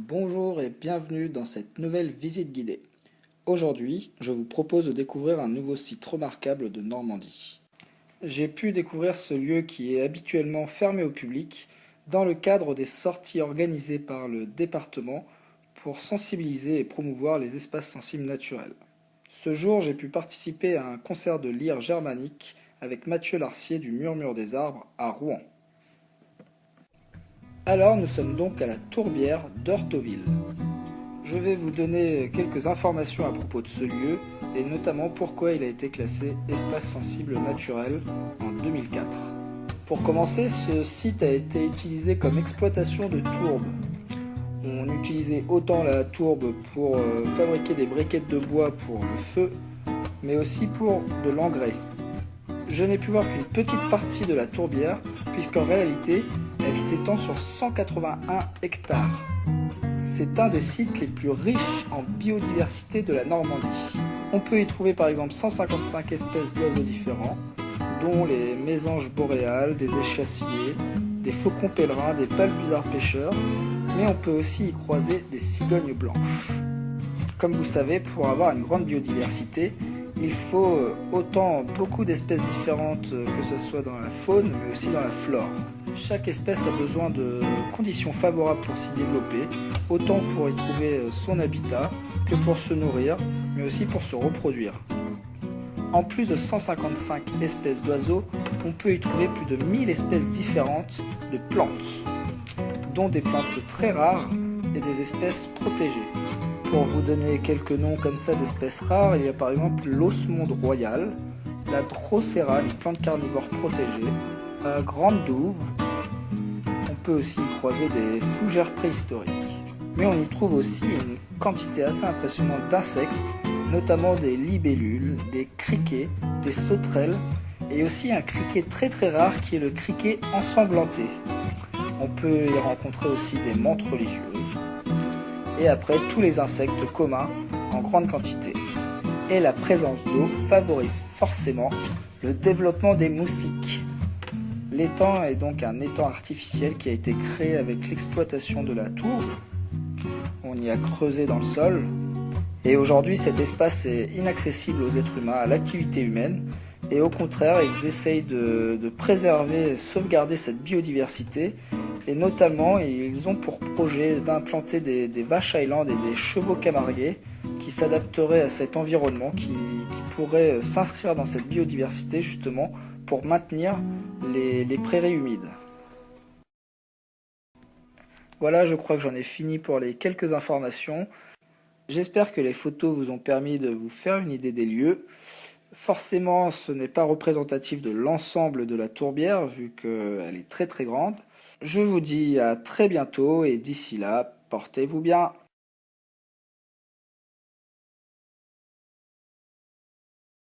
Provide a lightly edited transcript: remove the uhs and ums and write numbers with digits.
Bonjour et bienvenue dans cette nouvelle visite guidée. Aujourd'hui, je vous propose de découvrir un nouveau site remarquable de Normandie. J'ai pu découvrir ce lieu qui est habituellement fermé au public dans le cadre des sorties organisées par le département pour sensibiliser et promouvoir les espaces sensibles naturels. Ce jour, j'ai pu participer à un concert de lyre germanique avec Mathieu Larcier du Murmure des Arbres à Rouen. Alors nous sommes donc à la tourbière d'Heurthoville. Je vais vous donner quelques informations à propos de ce lieu et notamment pourquoi il a été classé espace sensible naturel en 2004. Pour commencer, ce site a été utilisé comme exploitation de tourbe. On utilisait autant la tourbe pour fabriquer des briquettes de bois pour le feu, mais aussi pour de l'engrais. Je n'ai pu voir qu'une petite partie de la tourbière, puisqu'en réalité, elle s'étend sur 181 hectares. C'est un des sites les plus riches en biodiversité de la Normandie. On peut y trouver par exemple 155 espèces d'oiseaux différents, dont les mésanges boréales, des échassiers, des faucons pèlerins, des palbuzards pêcheurs, mais on peut aussi y croiser des cigognes blanches. Comme vous savez, pour avoir une grande biodiversité, il faut autant beaucoup d'espèces différentes que ce soit dans la faune, mais aussi dans la flore. Chaque espèce a besoin de conditions favorables pour s'y développer, autant pour y trouver son habitat que pour se nourrir, mais aussi pour se reproduire. En plus de 155 espèces d'oiseaux, on peut y trouver plus de 1000 espèces différentes de plantes, dont des plantes très rares et des espèces protégées. Pour vous donner quelques noms comme ça d'espèces rares, il y a par exemple l'osmonde royale, la drosera, une plante carnivore protégée, la grande douve. On peut aussi y croiser des fougères préhistoriques. Mais on y trouve aussi une quantité assez impressionnante d'insectes, notamment des libellules, des criquets, des sauterelles, et aussi un criquet très très rare qui est le criquet ensanglanté. On peut y rencontrer aussi des menthes religieuses. Et après tous les insectes communs en grande quantité. Et la présence d'eau favorise forcément le développement des moustiques. L'étang est donc un étang artificiel qui a été créé avec l'exploitation de la tourbe. On y a creusé dans le sol. Et aujourd'hui, cet espace est inaccessible aux êtres humains, à l'activité humaine. Et au contraire, ils essayent de préserver et sauvegarder cette biodiversité. Et notamment, ils ont pour projet d'implanter des vaches Highland et des chevaux camarguais qui s'adapteraient à cet environnement, qui pourraient s'inscrire dans cette biodiversité justement pour maintenir les prairies humides. Voilà, je crois que j'en ai fini pour les quelques informations. J'espère que les photos vous ont permis de vous faire une idée des lieux. Forcément, ce n'est pas représentatif de l'ensemble de la tourbière, vu qu'elle est très très grande. Je vous dis à très bientôt et d'ici là, portez-vous bien.